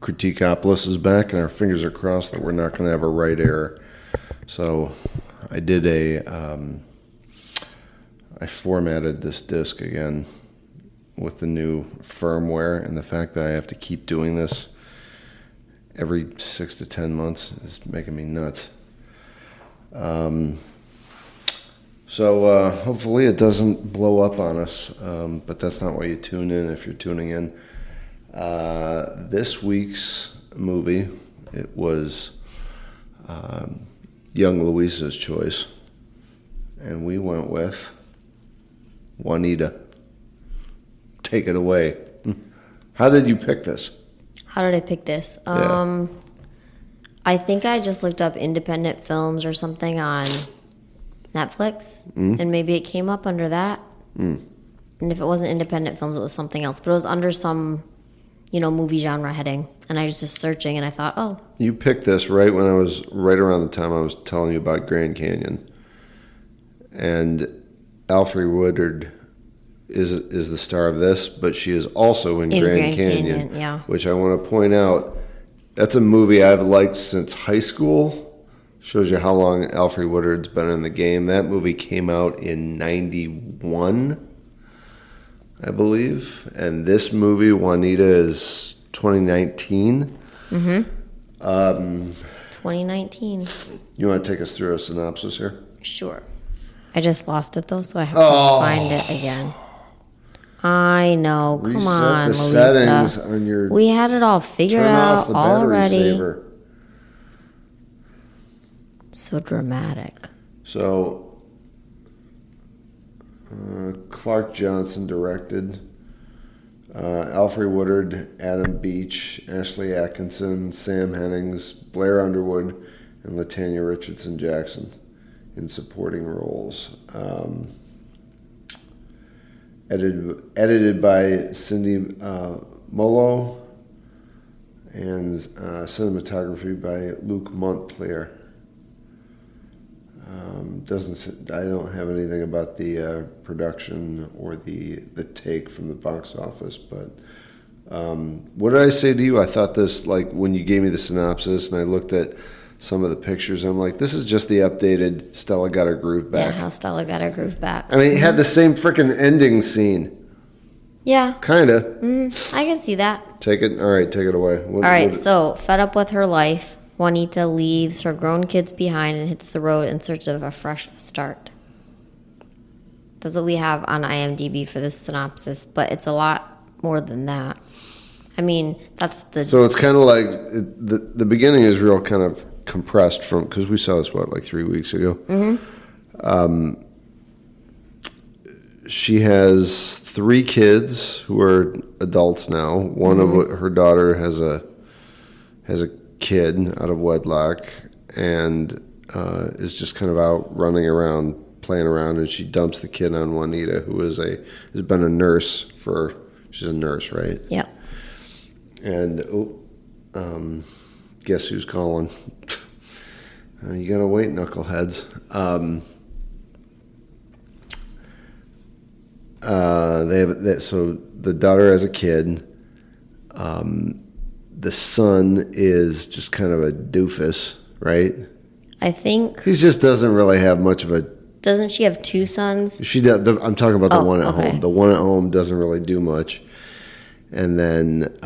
Critique-Opolis is back, and our fingers are crossed that we're not going to have a right error. So I did I formatted this disc again with the new firmware, and the fact that I have to keep doing this every 6 to 10 months is making me nuts. So hopefully it doesn't blow up on us, but that's not why you tune in if you're tuning in. This week's movie, it was young Louisa's choice, and we went with Juanita. Take it away. How did you pick this? How did I pick this? Yeah. I think I just looked up independent films or something on Netflix, and maybe it came up under that. And if it wasn't independent films, it was something else. But it was under some, movie genre heading. And I was just searching, and I thought, oh. You picked this right around the time I was telling you about Grand Canyon. And Alfre Woodard is the star of this, but she is also in Grand Canyon, yeah. Which I want to point out, that's a movie I've liked since high school. Shows you how long Alfre Woodard's been in the game. That movie came out in '91, I believe. And this movie, Juanita, is 2019. 2019. You want to take us through a synopsis here? Sure. I just lost it, though, so I have to find it again. I know. Come on, Reset the Louisa. settings on your... We had it all figured out already. Saver. So dramatic. So, Clark Johnson directed. Alfre Woodard, Adam Beach, Ashley Atkinson, Sam Hennings, Blair Underwood, and Latanya Richardson Jackson in supporting roles. Edited by Cindy Molo, and cinematography by Luke Montpelier. I don't have anything about the production or the take from the box office, but what did I say to you? I thought this, like, when you gave me the synopsis and I looked at some of the pictures, I'm like, this is just the updated Stella Got Her Groove Back. Yeah, how Stella got her groove back. I mean, it had the same freaking ending scene. Yeah. Kinda. I can see that. Take it away. All right, so fed up with her life, Juanita leaves her grown kids behind and hits the road in search of a fresh start. That's what we have on IMDb for this synopsis, but it's a lot more than that. I mean, that's the... So it's kind of like, the beginning is real kind of compressed from, because we saw this, like 3 weeks ago? She has 3 kids who are adults now. One of her daughter has a kid out of wedlock and is just kind of out running around, playing around, and she dumps the kid on Juanita, who has been a nurse she's a nurse, right? Yep. And guess who's calling? You gotta wait, knuckleheads. So the daughter has a kid. The son is just kind of a doofus, right? I think... He just doesn't really have much of a... Doesn't she have 2 sons? She does. I'm talking about the one at okay. home. The one at home doesn't really do much. And then...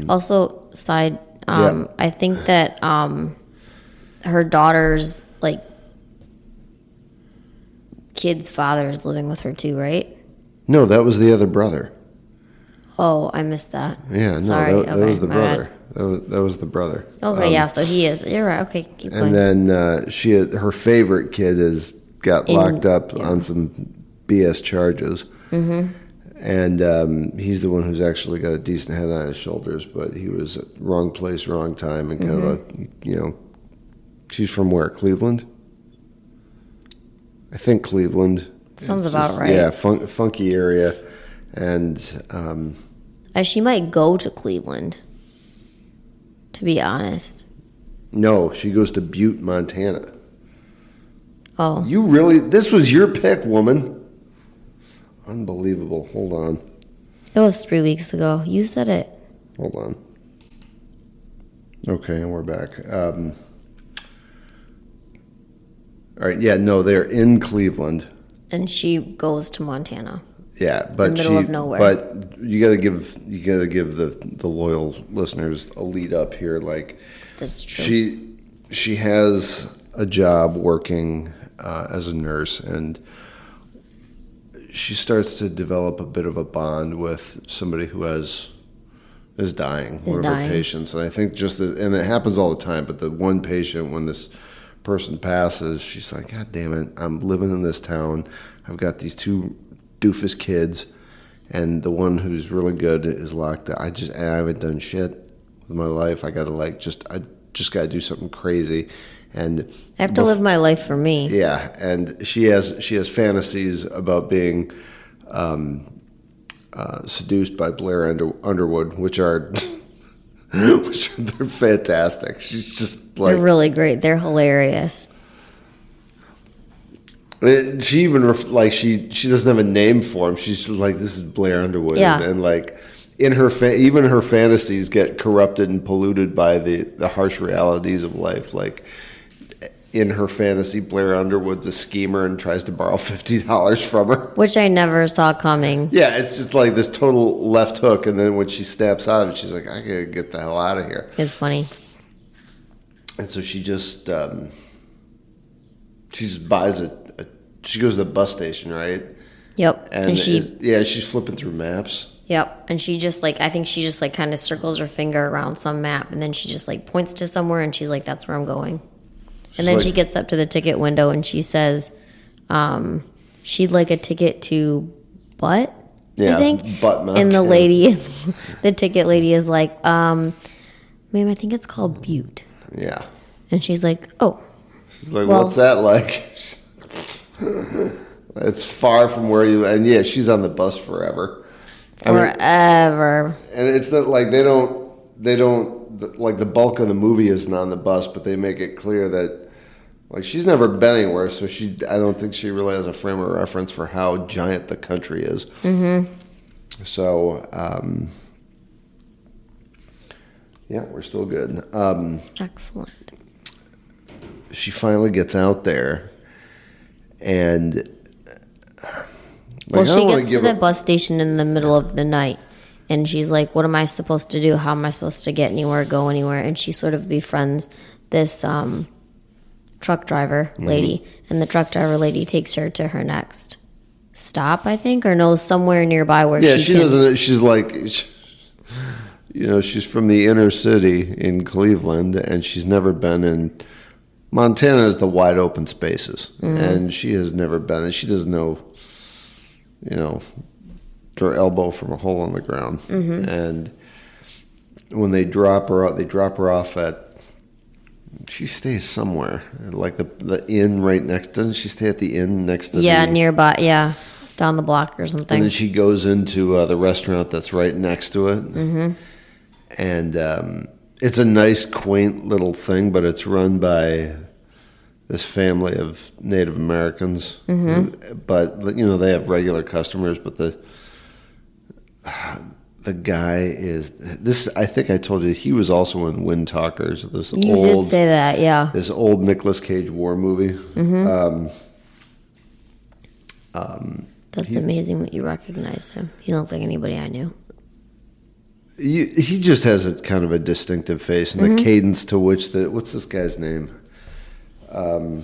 also, side... I think that her daughter's, kid's father is living with her too, right? No, that was the other brother. Oh, I missed that. Yeah, no, Sorry. that was the brother. That was the brother. Okay, yeah, so he is. You're right. Okay, keep going. And then her favorite kid got locked up on some BS charges. And he's the one who's actually got a decent head on his shoulders, but he was at wrong place, wrong time, and kind of she's from where? Cleveland? I think Cleveland. Sounds about right. Yeah, funky area. And she might go to Cleveland, to be honest. No, she goes to Butte, Montana. Oh. This was your pick, woman. Unbelievable. Hold on. It was 3 weeks ago. You said it. Hold on. Okay, and we're back. All right, yeah, no, they're in Cleveland. And she goes to Montana. Yeah, but in the middle of nowhere. But you gotta give the loyal listeners a lead up here. Like, That's true. She has a job working as a nurse, and she starts to develop a bit of a bond with somebody who is dying, one of her patients. And I think and it happens all the time, but the one patient, when this person passes, she's like, God damn it, I'm living in this town. I've got these two doofus kids, and the one who's really good is locked up. I haven't done shit with my life. I just gotta do something crazy. And I have to live my life for me. Yeah, and she has fantasies about being seduced by Blair Underwood, which are they're fantastic. She's just like, they're really great. They're hilarious. She even she doesn't have a name for him. She's just like, this is Blair Underwood, yeah. and like in her even her fantasies get corrupted and polluted by the harsh realities of life. Like, in her fantasy, Blair Underwood's a schemer and tries to borrow $50 from her, which I never saw coming. Yeah, it's just like this total left hook, and then when she snaps out of it, she's like, I gotta get the hell out of here. It's funny. And so she just buys she goes to the bus station, right? Yep. And she's flipping through maps. Yep. And she just I think she just kind of circles her finger around some map, and then she just points to somewhere, and she's like, that's where I'm going. And then she gets up to the ticket window and she says she'd like a ticket to Butte, yeah, I think. Butte, Montana. And the lady, the ticket lady is like, ma'am, I think it's called Butte. Yeah. And she's like, oh. She's like, what's that like? It's far from where you... And yeah, she's on the bus forever. Forever. And it's not like they don't like, the bulk of the movie isn't on the bus, but they make it clear that, like, she's never been anywhere, so I don't think she really has a frame of reference for how giant the country is. Mm-hmm. So, yeah, we're still good. Excellent. She finally gets out there, and she gets to the bus station in the middle of the night. And she's like, what am I supposed to do? How am I supposed to get anywhere, go anywhere? And she sort of befriends this truck driver lady. Mm-hmm. And the truck driver lady takes her to her next stop, I think, or no, somewhere nearby where she doesn't. She's like, she's from the inner city in Cleveland, and she's never been in... Montana is the wide open spaces. Mm-hmm. And she has never been... And she doesn't know, her elbow from a hole in the ground. Mm-hmm. And when they drop her off at, she stays somewhere, like the inn right next. Doesn't she stay at the inn next to nearby, down the block or something. And then she goes into the restaurant that's right next to it. Mm-hmm. And it's a nice, quaint little thing, but it's run by this family of Native Americans. Mm-hmm. But they have regular customers, but the guy is this. I think I told you he was also in Wind Talkers. You did say that, yeah. This old Nicolas Cage war movie. Mm-hmm. That's amazing that you recognized him. He looked like anybody I knew. He just has a kind of a distinctive face, and the cadence to which what's this guy's name? I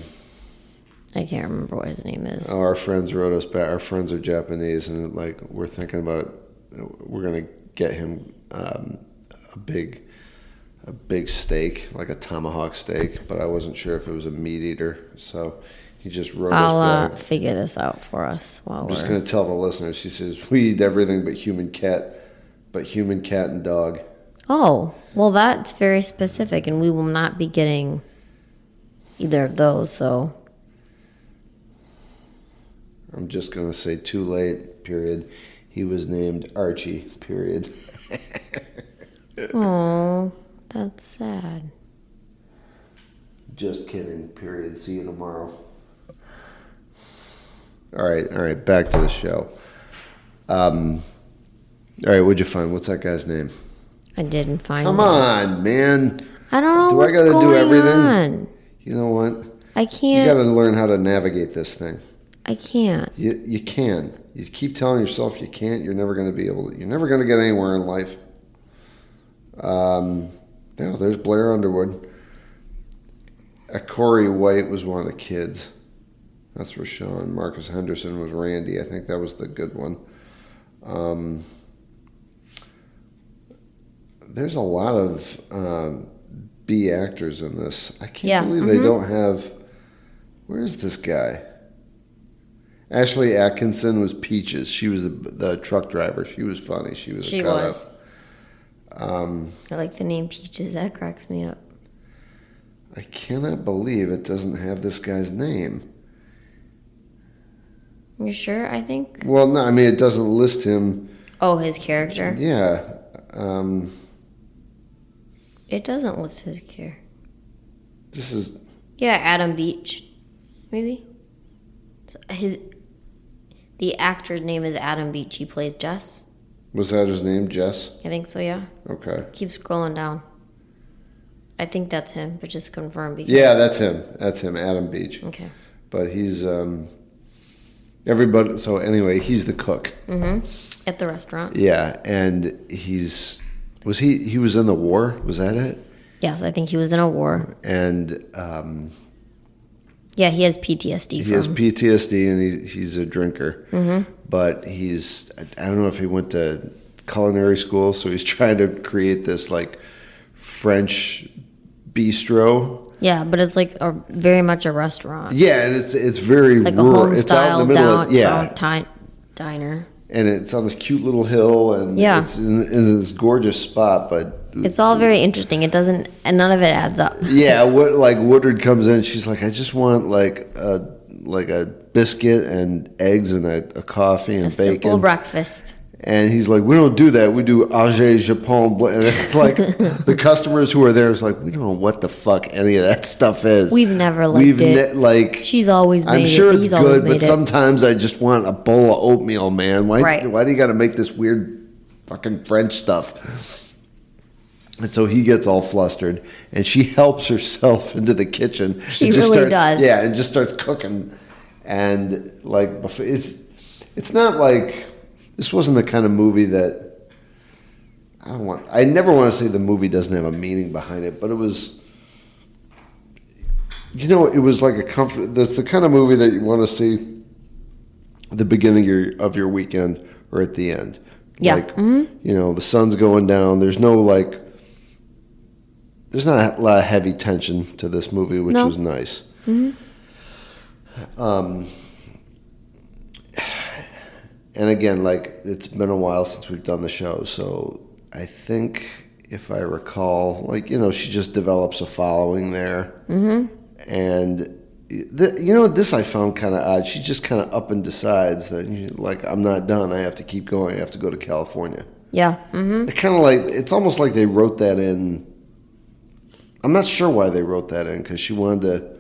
can't remember what his name is. Oh, our friends wrote us back. Our friends are Japanese, and we're thinking about we're gonna get him a big steak, like a tomahawk steak, but I wasn't sure if it was a meat eater, so he just wrote us back. I'll figure this out for us I'm just gonna tell the listeners. He says we eat everything but human, cat, and dog. Oh, well, that's very specific, and we will not be getting either of those. So I'm just gonna say too late. Period. He was named Archie, period. Oh, that's sad. Just kidding, period. See you tomorrow. All right, back to the show. All right, what'd you find? What's that guy's name? I didn't find Come on, man. I don't know Do what's I gotta going do everything? on. You know what? I can't. You got to learn how to navigate this thing. I can't. You can. You keep telling yourself you can't. You're never going to be able to. You're never going to get anywhere in life. Yeah, there's Blair Underwood. Corey White was one of the kids. That's for Sean. Marcus Henderson was Randy. I think that was the good one. There's a lot of B actors in this. I can't believe they don't have. Where's this guy? Ashley Atkinson was Peaches. She was the truck driver. She was funny. She was. I like the name Peaches. That cracks me up. I cannot believe it doesn't have this guy's name. You sure? I think. Well, no. I mean, it doesn't list him. Oh, his character. Yeah. It doesn't list his character. This is. Yeah, Adam Beach, maybe. So the actor's name is Adam Beach. He plays Jess. Was that his name, Jess? I think so. Yeah. Okay. Keep scrolling down. I think that's him, but just confirm because. Yeah, that's him. That's him, Adam Beach. Okay. But he's everybody. So anyway, he's the cook. Mm-hmm. At the restaurant. Yeah, and he was in the war? Was that it? Yes, I think he was in a war. And yeah, he has PTSD. He has PTSD, and he's a drinker. Mm-hmm. But I don't know if he went to culinary school, so he's trying to create this like French bistro. Yeah, but it's like very much a restaurant. Yeah, and it's very like rural. a home It's out in the middle style diner. And it's on this cute little hill, and it's in this gorgeous spot. But it's all very interesting. It doesn't, and none of it adds up. Yeah, Woodard comes in, she's like, I just want like a biscuit and eggs and a coffee and bacon. Simple breakfast. And he's like, we don't do that. We do Auger Japon. And it's like the customers who are there is like, we don't know what the fuck any of that stuff is. We've never liked it. She's always made it. I'm sure it's good, but sometimes I just want a bowl of oatmeal, man. Why do you got to make this weird fucking French stuff? And so he gets all flustered, and she helps herself into the kitchen. She really does. Yeah, and just starts cooking. And like, it's not like. This wasn't the kind of movie that I never want to say the movie doesn't have a meaning behind it, but it was, it was like that's the kind of movie that you want to see at the beginning of your weekend or at the end. Yeah. Like, the sun's going down. There's not a lot of heavy tension to this movie, which was nice. Mm-hmm. And again, like, it's been a while since we've done the show, so I think, if I recall, like, she just develops a following there. Mm-hmm. And, this I found kind of odd. She just kind of up and decides that, like, I'm not done. I have to keep going. I have to go to California. Yeah. Mm-hmm. It's almost like they wrote that in. I'm not sure why they wrote that in, because she wanted to.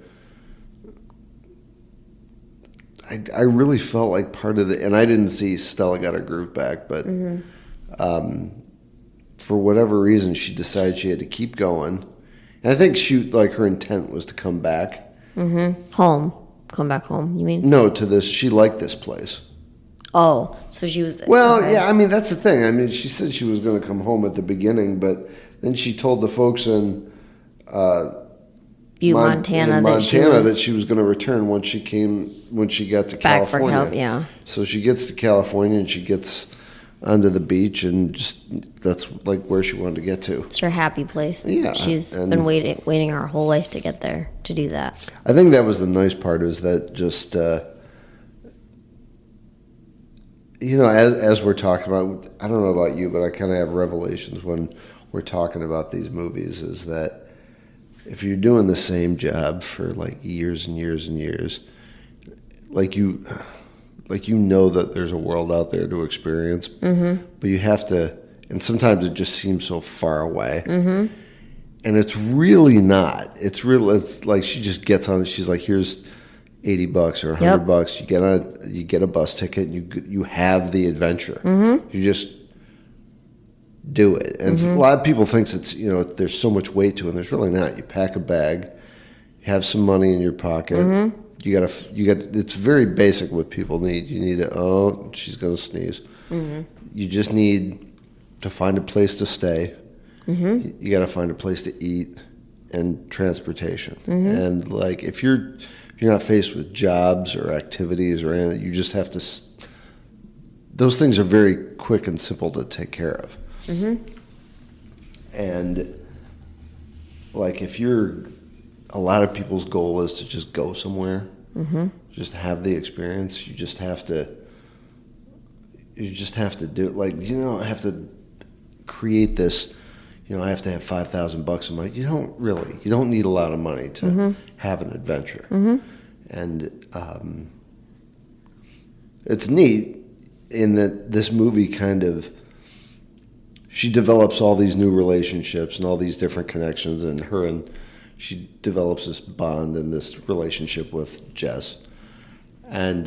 I really felt like part of and I didn't see Stella Got Her Groove Back, but for whatever reason, she decided she had to keep going. And I think her intent was to come back. Mm-hmm. Come back home, you mean? No, to this, she liked this place. Oh, so she was... Well, yeah, I mean, that's the thing. I mean, she said she was going to come home at the beginning, but then she told the folks in... Butte, Montana, that she was going to return when she got to back California. For help, yeah. So she gets to California and she gets onto the beach, and just that's like where she wanted to get to. It's her happy place. Yeah, she's been waiting her whole life to get there to do that. I think that was the nice part, is that just as we're talking about, I don't know about you, but I kind of have revelations when we're talking about these movies, is that if you're doing the same job for like years and years and years, like you know that there's a world out there to experience, but you have to, and sometimes it just seems so far away, and it's really not. It's like she just gets on. She's like, here's $80 or $100. You get a bus ticket, and you have the adventure. You do it. And a lot of people thinks it's, there's so much weight to it, and there's really not. You pack a bag, have some money in your pocket. You got it's very basic what people need. You need she's going to sneeze. You just need to find a place to stay. You got to find a place to eat and transportation. And like if you're not faced with jobs or activities or anything, you just have to. Those things are very quick and simple to take care of. And like if a lot of people's goal is to just go somewhere, just have the experience. You just have to do it. Like I have to create this. I have to have $5,000 in my. You don't need a lot of money to have an adventure. And it's neat in that this movie she develops all these new relationships and all these different connections, and she develops this bond and this relationship with Jess. And,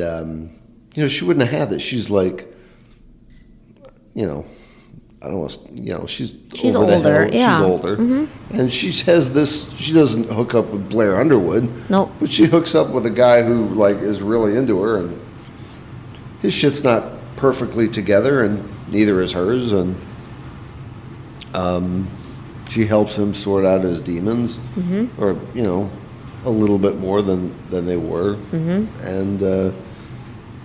she wouldn't have had that. She's like, I don't know, she's over older, the hill. yeah. She's older. And she has this, she doesn't hook up with Blair Underwood. Nope. But she hooks up with a guy who, like, is really into her, and his shit's not perfectly together, and neither is hers, and she helps him sort out his demons, or a little bit more than they were, and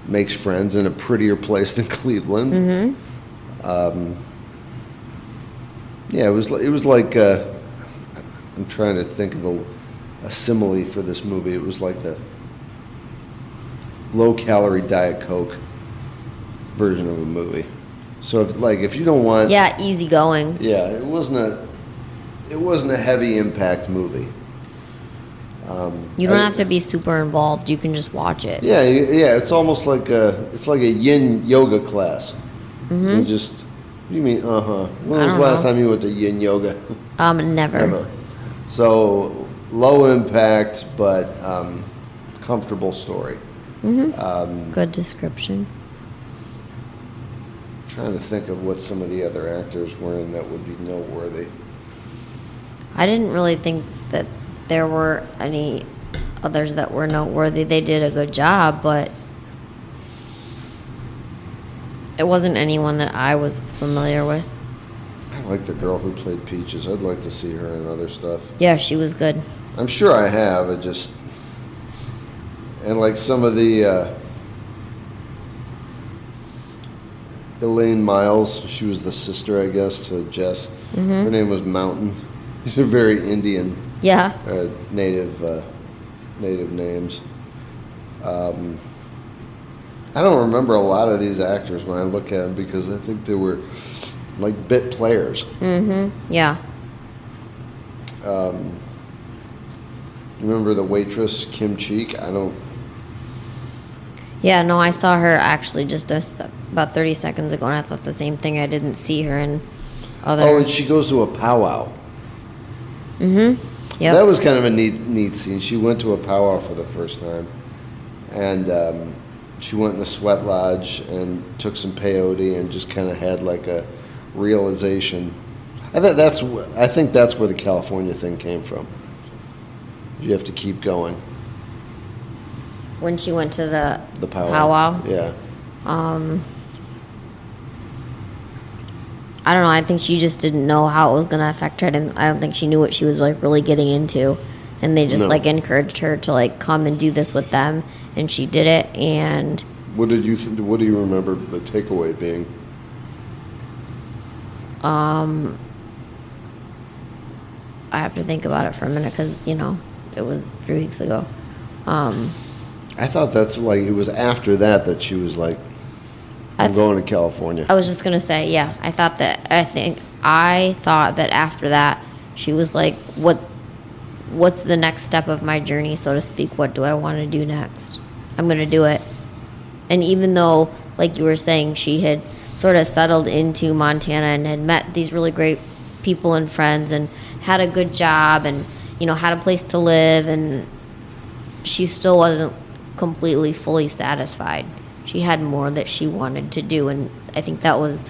makes friends in a prettier place than Cleveland. It was like I'm trying to think of a simile for this movie. It was like the low-calorie Diet Coke version of a movie. So if you don't want, easy going. it wasn't a heavy impact movie. You don't have to be super involved. You can just watch it. Yeah. It's almost like a yin yoga class. You mean When was the last time you went to yin yoga? Never. So low impact, but comfortable story. Good description. Trying to think of what some of the other actors were in that would be noteworthy. I didn't really think that there were any others that were noteworthy. They did a good job, but it wasn't anyone that I was familiar with. I like the girl who played Peaches. I'd like to see her in other stuff. Yeah, she was good. I'm sure I have. And like some of the Elaine Miles, she was the sister, I guess, to Jess. Her name was Mountain. These are very Indian. Yeah. Native names. I don't remember a lot of these actors when I look at them because I think they were like bit players. Yeah. Remember the waitress, Kim Cheek? Yeah, no, I saw her actually just about 30 seconds ago, and I thought the same thing. I didn't see her in other... Oh, and she goes to a powwow. Yep. That was kind of a neat scene. She went to a powwow for the first time, and she went in a sweat lodge and took some peyote and just kind of had like a realization. I think that's where the California thing came from. You have to keep going. When she went to the powwow. Yeah. I don't know. I think she just didn't know how it was going to affect her. I don't think she knew what she was like really getting into. And they just like encouraged her to like come and do this with them, and she did it. And what do you remember the takeaway being? I have to think about it for a minute because it was 3 weeks ago. I thought that's like it was after that she was like, I'm going to California. I was just gonna say, yeah. I thought that after that she was like, what's the next step of my journey, so to speak? What do I want to do next? I'm gonna do it. And even though, like you were saying, she had sort of settled into Montana and had met these really great people and friends and had a good job and had a place to live, and she still wasn't completely fully satisfied. She had more that she wanted to do, and I think that was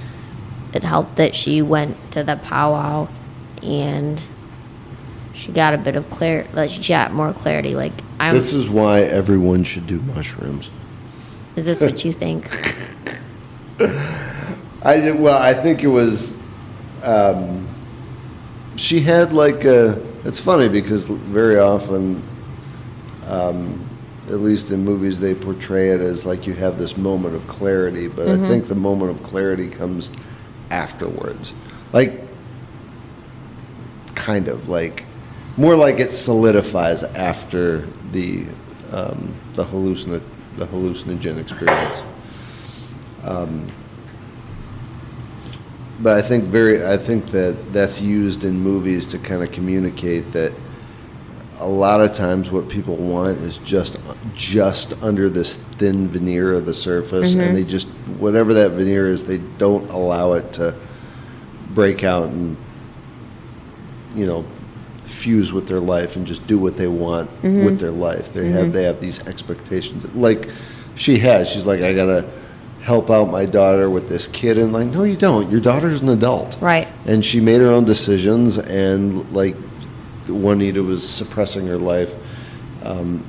it helped that she went to the powwow and she got a bit of clarity. Like, she got more clarity. Like, This is why everyone should do mushrooms. Is this what you think? I think it was. She had like a. It's funny because very often, at least in movies, they portray it as like you have this moment of clarity, but I think the moment of clarity comes afterwards. Like, kind of like, more like it solidifies after the hallucinogen experience. But I think that's used in movies to kind of communicate that a lot of times what people want is just under this thin veneer of the surface, and they just, whatever that veneer is, they don't allow it to break out and, fuse with their life and just do what they want with their life. They have these expectations. Like she's like, I gotta help out my daughter with this kid, and like, no, you don't. Your daughter's an adult, Right. And she made her own decisions, and like Juanita was suppressing her life,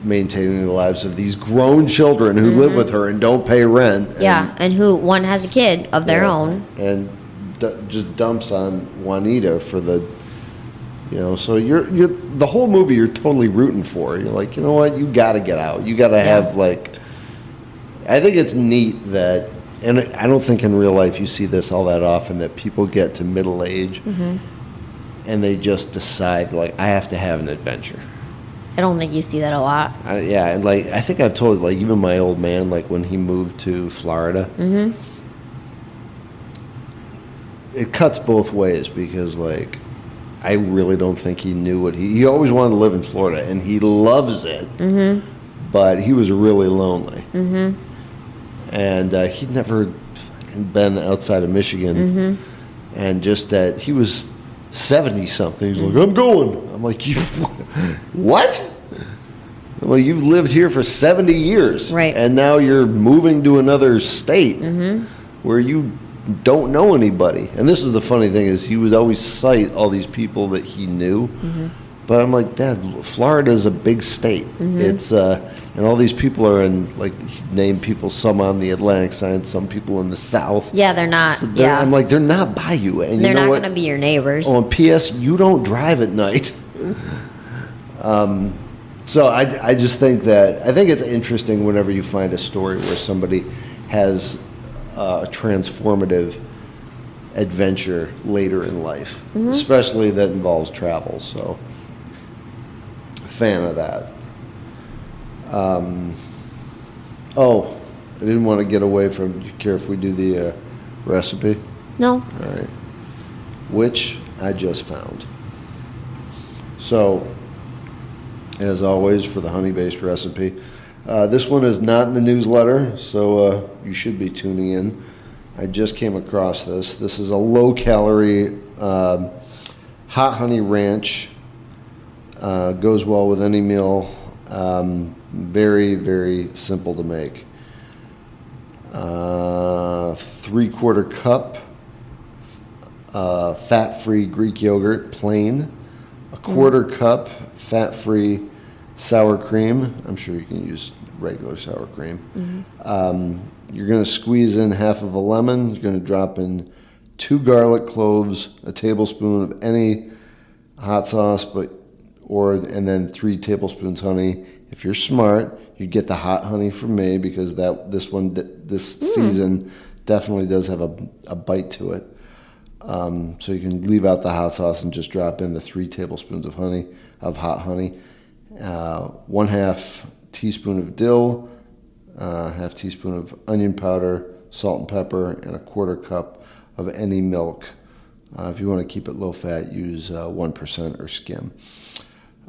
maintaining the lives of these grown children who live with her and don't pay rent. And who one has a kid of their own, and just dumps on Juanita for the. So you're the whole movie you're totally rooting for. You're like, you know what, you got to get out. You got to have like. I think it's neat that, and I don't think in real life you see this all that often, that people get to middle age and they just decide like, I have to have an adventure. I don't think you see that a lot. And like I think I've told like even my old man, like when he moved to Florida. It cuts both ways because like. I really don't think he knew what he always wanted to live in Florida, and he loves it, but he was really lonely. And he'd never fucking been outside of Michigan, and just that he was 70-something. He's like, I'm going. I'm like, you what? I'm like, you've lived here for 70 years, right? And now you're moving to another state where you don't know anybody. And this is the funny thing, is he would always cite all these people that he knew, but I'm like, Dad, Florida's a big state. It's and all these people are in, like, name people, some on the Atlantic side, some people in the South. They're not. So I'm like, they're not by you, and they're you know not what? going to be your neighbors. Oh, and P.S., you don't drive at night. So I just think it's interesting whenever you find a story where somebody has a transformative adventure later in life, especially that involves travel. So, fan of that. I didn't want to get away from. Do you care if we do the recipe? No. All right. Which I just found. So, as always, for the honey-based recipe. This one is not in the newsletter, so you should be tuning in. I just came across this. This is a low-calorie hot honey ranch. Goes well with any meal. Very, very simple to make. 3/4 cup fat-free Greek yogurt, plain. 1/4 cup fat-free sour cream. I'm sure you can use regular sour cream. You're going to squeeze in half of a lemon. You're going to drop in 2 garlic cloves, a tablespoon of any hot sauce, and then 3 tablespoons honey. If you're smart, you get the hot honey from me, because this season definitely does have a bite to it. So you can leave out the hot sauce and just drop in the 3 tablespoons of hot honey. 1/2 teaspoon of dill, 1/2 teaspoon of onion powder, salt and pepper, and 1/4 cup of any milk. If you want to keep it low fat, use 1% or skim.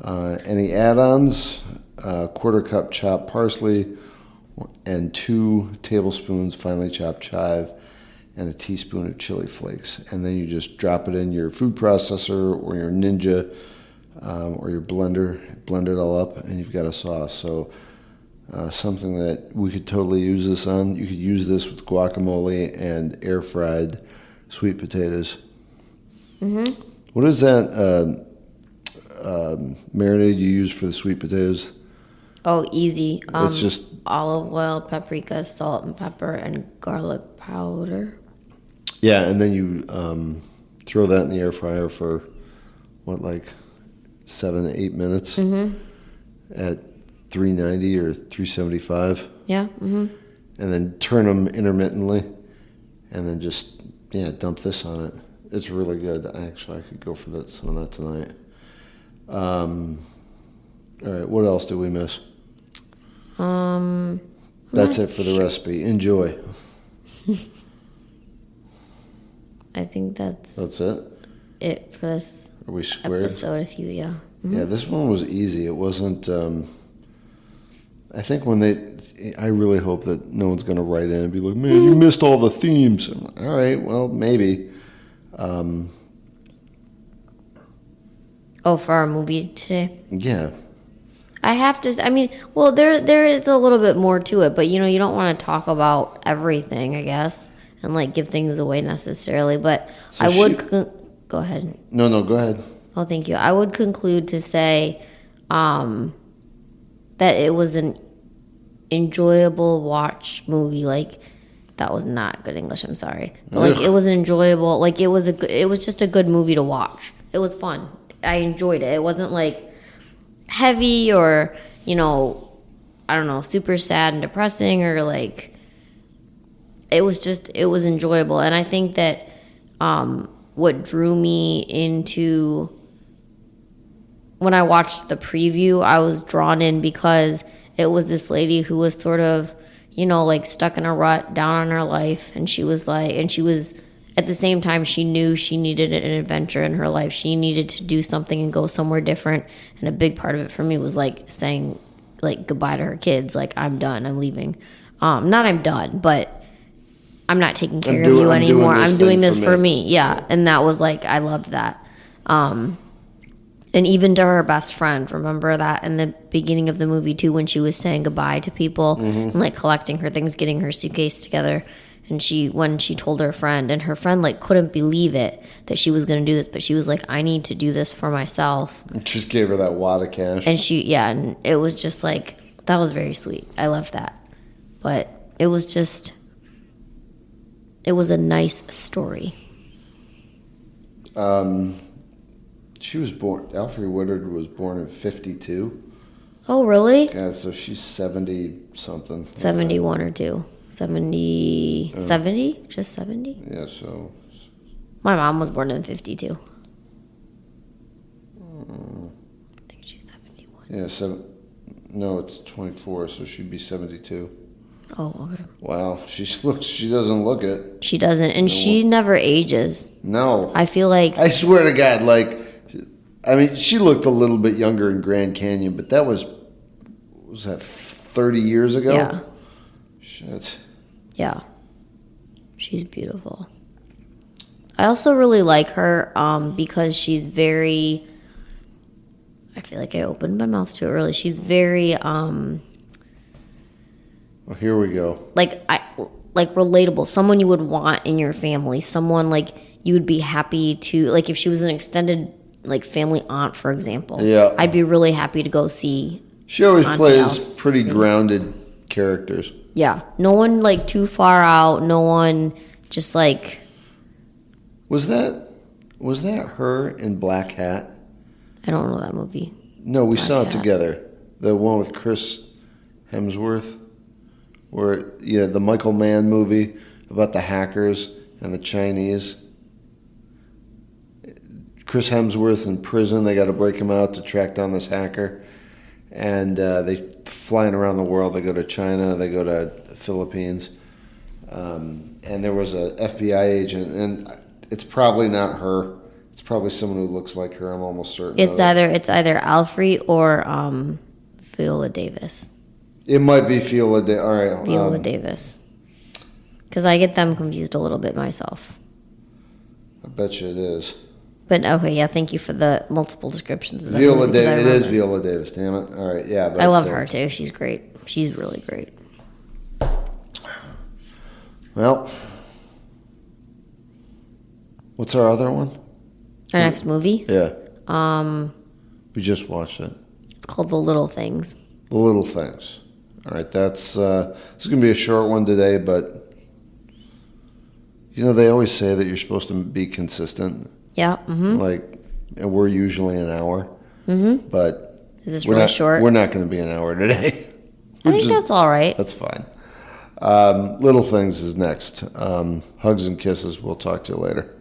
Any add-ons, 1/4 cup chopped parsley, and 2 tablespoons finely chopped chive, and a teaspoon of chili flakes. And then you just drop it in your food processor or your Ninja or your blender, blend it all up, and you've got a sauce. So something that we could totally use this on. You could use this with guacamole and air-fried sweet potatoes. Mm-hmm. What is that marinade you use for the sweet potatoes? Oh, easy. It's just olive oil, paprika, salt and pepper, and garlic powder. Yeah, and then you throw that in the air fryer for, 7 to 8 minutes at 390 or 375. Yeah. Mm-hmm. And then turn them intermittently, and then just, dump this on it. It's really good. I could go for some of that tonight. All right, what else did we miss? That's it for the recipe. Enjoy. I think that's it for this Are we squared? episode. Mm-hmm. Yeah, this one was easy. It wasn't. I think I really hope that no one's going to write in and be like, "Man, you missed all the themes." I'm like, all right, well, maybe. For our movie today. Yeah. I have to. There is a little bit more to it, but you don't want to talk about everything, I guess, and give things away necessarily. But So I would go ahead. No, go ahead. Oh, thank you. I would conclude to say that it was an enjoyable watch movie. That was not good English. I'm sorry, but it was an enjoyable. It was just a good movie to watch. It was fun. I enjoyed it. It wasn't heavy or I don't know, super sad and depressing or it was enjoyable. And I think that what drew me into when I watched the preview, I was drawn in because it was this lady who was sort of stuck in a rut, down on her life, and she was at the same time, she knew she needed an adventure in her life. She needed to do something and go somewhere different. And a big part of it for me was saying goodbye to her kids. I'm done. I'm leaving. Not I'm done, but I'm not taking care of you anymore. I'm doing this for me. Yeah. And that was I loved that. And even to her best friend, remember that in the beginning of the movie too, when she was saying goodbye to people and collecting her things, getting her suitcase together. And when she told her friend, and her friend couldn't believe it that she was going to do this, but she was I need to do this for myself. And just gave her that wad of cash. And and it was just that was very sweet. I loved that. But it was a nice story. She was born. Alfre Woodard was born in 52. Oh, really? Yeah, so she's 70 something. 71 or 2. 70, 70? Just 70? Yeah, so. My mom was born in 52. I think she's 71. Yeah, no, it's 24, so she'd be 72. Oh, okay. Wow, she doesn't look it. She doesn't, and she never ages. No. I feel I swear to God, she looked a little bit younger in Grand Canyon, but that was that 30 years ago? Yeah. Shit. Yeah. She's beautiful. I also really like her because she's very, I feel like I opened my mouth too early. She's very, Well, here we go. Relatable. Someone you would want in your family. Someone you would be happy to, if she was an extended family aunt, for example. Yeah. I'd be really happy to go see. She always Auntie plays Alf. pretty grounded characters. Yeah. No one too far out. No one just Was that her in Black Hat? I don't know that movie. No, we Black saw it Hat. together. The one with Chris Hemsworth, the Michael Mann movie about the hackers and the Chinese. Chris Hemsworth's in prison. They got to break him out to track down this hacker, and they flying around the world. They go to China. They go to the Philippines, and there was a FBI agent, and it's probably not her. It's probably someone who looks like her. I'm almost certain. It's either Alfre or Viola Davis. It might be Viola Davis. All right, Viola Davis. Because I get them confused a little bit myself. I bet you it is. But okay, yeah, thank you for the multiple descriptions of that Viola movie, 'cause Davis. I It remember. is Viola Davis. Damn it! All right, yeah. But I love her too. She's great. She's really great. Well, What's our other one? Our next movie? Yeah. We just watched it. It's called The Little Things. The Little Things. All right, this is going to be a short one today, but they always say that you're supposed to be consistent. Yeah. Mm-hmm. And we're usually an hour. Mm-hmm. But is this really short? We're not going to be an hour today. I think that's all right. That's fine. Little Things is next. Hugs and kisses. We'll talk to you later.